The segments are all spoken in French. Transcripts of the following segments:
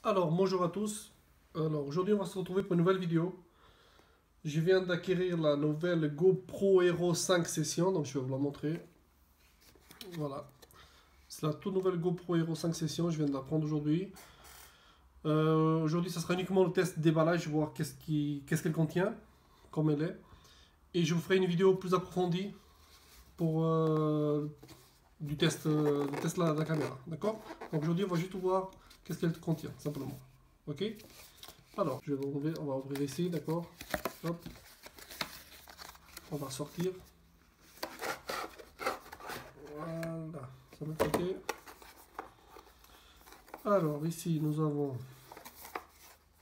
Alors, bonjour à tous. Alors, aujourd'hui, on va se retrouver pour une nouvelle vidéo. Je viens d'acquérir la nouvelle GoPro Hero 5 Session, donc je vais vous la montrer. Voilà. C'est la toute nouvelle GoPro Hero 5 Session, je viens de la prendre aujourd'hui. Aujourd'hui, ça sera uniquement le test déballage, voir qu'est-ce qu'elle contient, comme elle est. Et je vous ferai une vidéo plus approfondie pour du test de la caméra. D'accord? Donc aujourd'hui, on va juste voir qu'est-ce qu'elle contient, simplement. Ok? Alors, je vais enlever, on va ouvrir ici, d'accord? Hop. On va sortir. Voilà, ça va de côté. Alors, ici, nous avons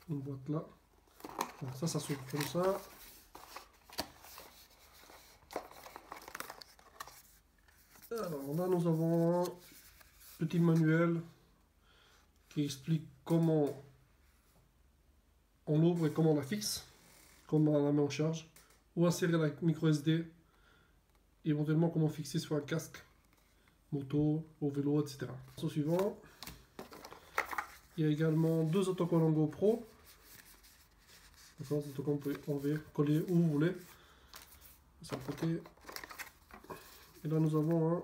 une boîte là. Donc, ça s'ouvre comme ça. Alors, là, nous avons un petit manuel qui explique comment on l'ouvre et comment on la fixe, comment on la met en charge, où insérer la micro SD, et éventuellement comment fixer sur un casque, moto, au vélo, etc. Au suivant, il y a également deux autocollants GoPro. D'accord, ces autocollants, vous pouvez enlever, coller où vous voulez. Sur le côté. Et là, nous avons un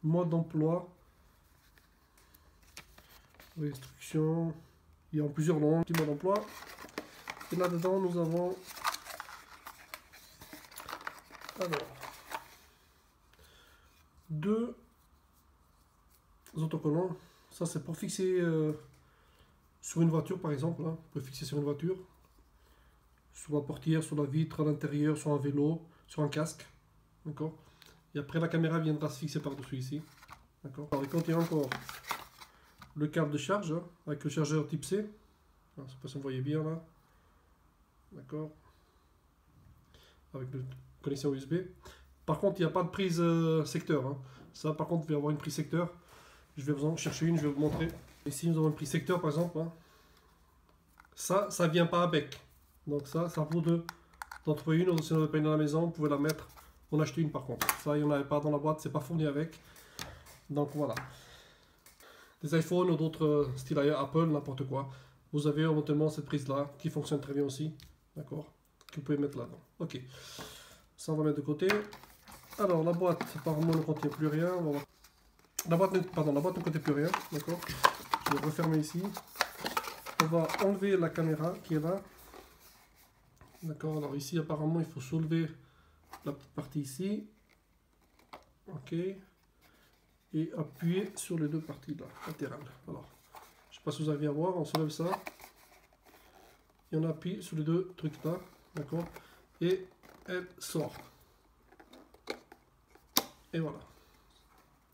mode d'emploi, instructions. Il y a en plusieurs langues, petit mode d'emploi. Et là-dedans, nous avons deux autocollants. Ça, c'est pour fixer sur une voiture, par exemple. Hein. Vous pouvez fixer sur une voiture, sur la portière, sur la vitre, à l'intérieur, sur un vélo, sur un casque. D'accord. Et après, la caméra viendra se fixer par-dessus ici. D'accord. Alors, il contient encore le câble de charge hein, avec le chargeur type C. Alors, je sais pas si vous voyez bien là. D'accord. Avec la connexion USB. Par contre, il n'y a pas de prise secteur. Hein. Ça, par contre, il va y avoir une prise secteur. Je vais vous en chercher une, je vais vous montrer. Ici, nous avons une prise secteur, par exemple. Hein. Ça ne vient pas avec. Donc ça vaut d'en trouver une. Ou si vous n'en avez pas une à la maison, vous pouvez la mettre. On a acheté une par contre. Ça, il n'y en avait pas dans la boîte, c'est pas fourni avec. Donc voilà. Des iPhones ou d'autres styles Apple, n'importe quoi. Vous avez éventuellement cette prise-là qui fonctionne très bien aussi. D'accord. Que vous pouvez mettre là-dedans. Ok. Ça, on va mettre de côté. Alors, la boîte, apparemment, ne contient plus rien. On va voir. La boîte ne contient plus rien. D'accord. Je vais refermer ici. On va enlever la caméra qui est là. D'accord. Alors, ici, apparemment, il faut soulever la petite partie ici. Ok. Et appuyer sur les deux parties là, latérales. Alors, je ne sais pas si vous arrivez à voir, on soulève ça. Et on appuie sur les deux trucs là. D'accord. Et elle sort. Et voilà.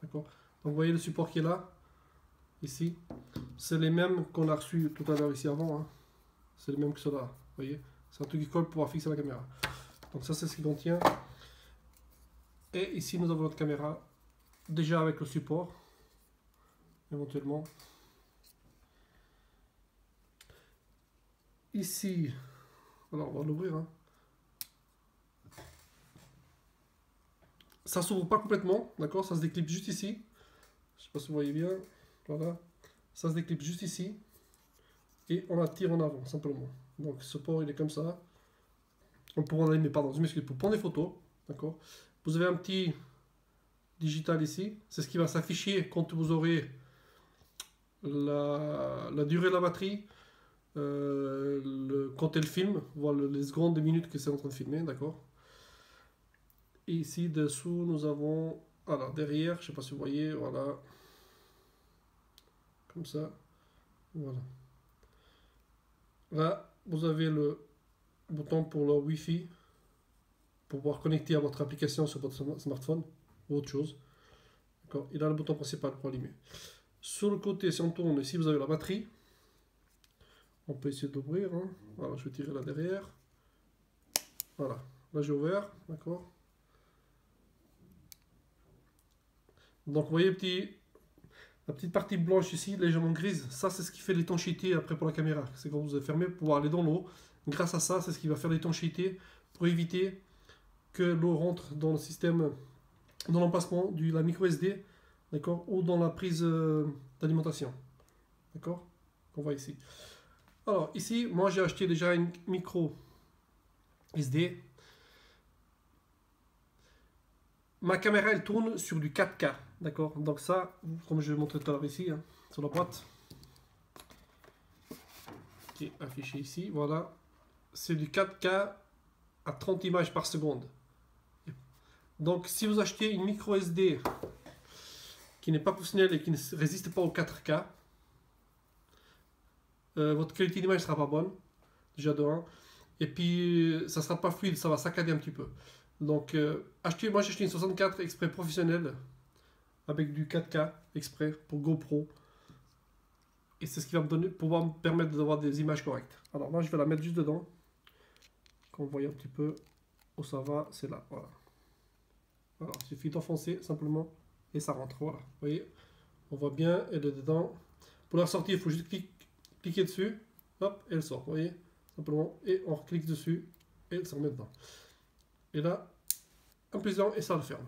D'accord. Donc vous voyez le support qui est là. Ici. C'est les mêmes qu'on a reçus tout à l'heure ici avant. Hein. C'est les mêmes que ceux-là. Vous voyez. C'est un truc qui colle pour pouvoir fixer la caméra. Donc ça c'est ce qui contient. Et ici nous avons notre caméra. Déjà avec le support. Éventuellement. Ici. Alors on va l'ouvrir. Hein. Ça s'ouvre pas complètement, d'accord? Ça se déclipe juste ici. Je sais pas si vous voyez bien. Voilà. Ça se déclipe juste ici. Et on la tire en avant, simplement. Donc ce port, il est comme ça. On pourra en allumer, pardon, je m'excuse, pour prendre des photos. D'accord? Vous avez un petit digital ici. C'est ce qui va s'afficher quand vous aurez la durée de la batterie. Quand elle filme, voilà les secondes et minutes que c'est en train de filmer, d'accord? Et ici dessous nous avons, alors derrière, je ne sais pas si vous voyez, voilà, comme ça, voilà. Là, vous avez le bouton pour le Wi-Fi, pour pouvoir connecter à votre application sur votre smartphone, ou autre chose. D'accord. Et là, le bouton principal pour allumer. Sur le côté, si on tourne, ici vous avez la batterie. On peut essayer d'ouvrir. Hein. Voilà, je vais tirer là derrière. Voilà, là j'ai ouvert, d'accord. Donc vous voyez la petite partie blanche ici, légèrement grise, ça c'est ce qui fait l'étanchéité après pour la caméra. C'est quand vous avez fermé pour pouvoir aller dans l'eau. Grâce à ça, c'est ce qui va faire l'étanchéité pour éviter que l'eau rentre dans le système, dans l'emplacement de la micro SD, d'accord, ou dans la prise d'alimentation. D'accord. qu'on voit ici. Alors ici, moi j'ai acheté déjà une micro SD. Ma caméra elle tourne sur du 4K, d'accord? Donc ça, comme je vais montrer tout à l'heure ici, hein, sur la boîte, qui est affiché ici, voilà, c'est du 4K à 30 images par seconde. Donc si vous achetez une micro SD qui n'est pas professionnelle et qui ne résiste pas au 4K, votre qualité d'image ne sera pas bonne, déjà de 1, et puis ça ne sera pas fluide, ça va saccader un petit peu. Donc moi j'ai acheté une 64 exprès professionnelle avec du 4K exprès pour GoPro, et c'est ce qui va pouvoir me permettre d'avoir des images correctes. Alors moi je vais la mettre juste dedans, qu'on voit un petit peu où ça va, c'est là, voilà. Voilà, il suffit d'enfoncer simplement et ça rentre, voilà. Vous voyez, on voit bien, elle est dedans. Pour la sortir, il faut juste cliquer dessus, hop, elle sort, vous voyez, simplement, et on clique dessus et elle se remet dedans. Et là, un plus et ça le ferme.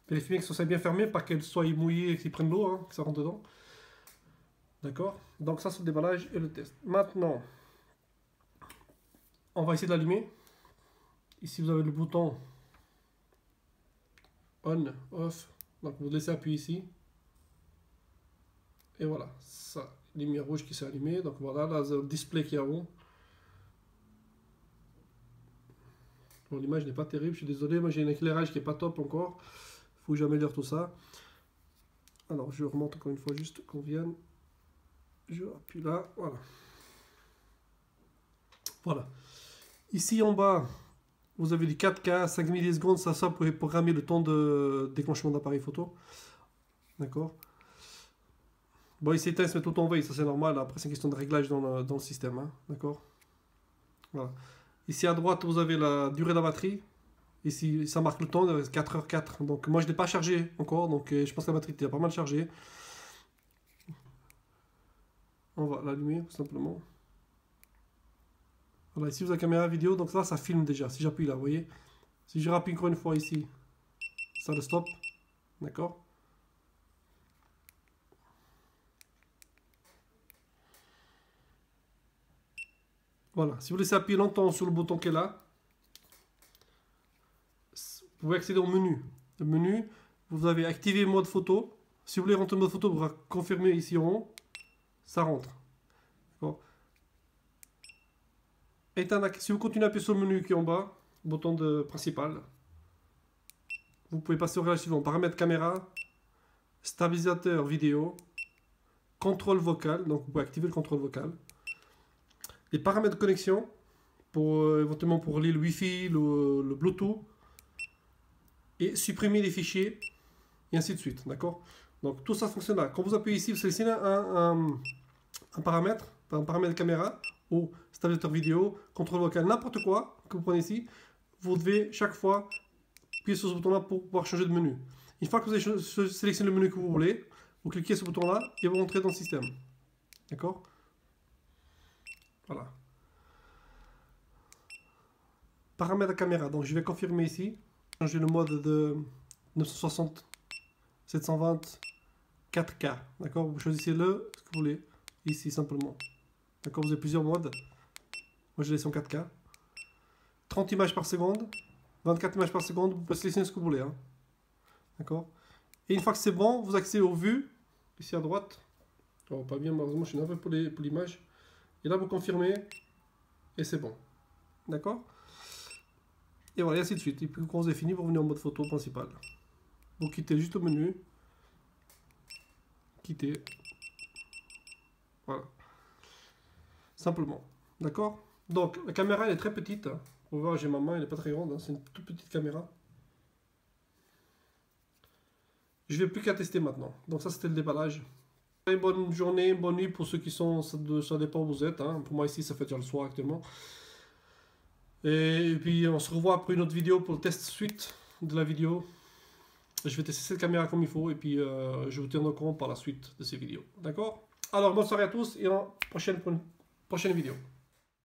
Vérifiez que ça soit bien fermé, pas qu'elle soit mouillée et qu'il prenne l'eau, hein, que ça rentre dedans. D'accord? Donc ça c'est le déballage et le test. Maintenant, on va essayer de l'allumer. Ici vous avez le bouton on, off. Donc vous laissez appuyer ici. Et voilà, ça, lumière rouge qui s'est allumée. Donc voilà, là le display qui est en haut. Bon, l'image n'est pas terrible, je suis désolé, moi j'ai un éclairage qui n'est pas top encore. Il faut que j'améliore tout ça. Alors je remonte encore une fois juste qu'on vienne. Je appuie là, voilà. Voilà. Ici en bas, vous avez du 4K, 5 millisecondes, ça vous pouvez programmer le temps de déclenchement d'appareil photo. D'accord. Bon, il s'éteint, il se met tout en veille, ça c'est normal. Après, c'est une question de réglage dans le système. Hein. D'accord. Voilà. Ici à droite, vous avez la durée de la batterie. Ici, ça marque le temps, 4h04. Donc, moi, je ne l'ai pas chargé encore. Donc, je pense que la batterie était pas mal chargée. On va l'allumer, tout simplement. Voilà, ici, vous avez la caméra vidéo. Donc, là, ça filme déjà. Si j'appuie là, vous voyez. Si je rappuie encore une fois ici, ça le stoppe. D'accord. Voilà, si vous laissez appuyer longtemps sur le bouton qui est là, vous pouvez accéder au menu. Le menu, vous avez activé mode photo. Si vous voulez rentrer en mode photo, vous confirmez ici en haut, ça rentre. Si vous continuez à appuyer sur le menu qui est en bas, bouton principal, vous pouvez passer au réglage suivant. Paramètres caméra, stabilisateur vidéo, contrôle vocal, donc vous pouvez activer le contrôle vocal. Les paramètres de connexion, éventuellement pour lier le Wi-Fi, le Bluetooth, et supprimer les fichiers, et ainsi de suite, d'accord? Donc tout ça fonctionne là. Quand vous appuyez ici, vous sélectionnez un paramètre de caméra, ou stabilisateur vidéo, contrôle vocal, n'importe quoi que vous prenez ici, vous devez chaque fois appuyer sur ce bouton-là pour pouvoir changer de menu. Une fois que vous avez sélectionné le menu que vous voulez, vous cliquez sur ce bouton-là et vous rentrez dans le système. D'accord? Voilà. Paramètres de caméra. Donc je vais confirmer ici. Changer le mode de 960, 720, 4K. D'accord? Vous choisissez ce que vous voulez. Ici simplement. D'accord? Vous avez plusieurs modes. Moi je laisse en 4K. 30 images par seconde. 24 images par seconde. Vous pouvez sélectionner ce que vous voulez. Hein. D'accord? Et une fois que c'est bon, vous accédez aux vues. Ici à droite. Oh, pas bien, malheureusement, je suis nerveux pour l'image. Et là, vous confirmez. Et c'est bon. D'accord? Et voilà, et ainsi de suite. Et puis quand vous avez fini, vous revenez en mode photo principal. Vous quittez juste le menu. Quittez. Voilà. Simplement. D'accord? Donc, la caméra, elle est très petite. Vous pouvez voir, j'ai ma main, elle n'est pas très grande. Hein. C'est une toute petite caméra. Je ne vais plus qu'à tester maintenant. Donc ça, c'était le déballage. Bonne journée, bonne nuit pour ceux qui sont, ça dépend où vous êtes. Hein. Pour moi ici, ça fait déjà le soir actuellement. Et puis on se revoit après une autre vidéo pour le test suite de la vidéo. Je vais tester cette caméra comme il faut et puis je vous tiendrai au courant par la suite de ces vidéos. D'accord? Alors bonne soirée à tous et à la prochaine vidéo.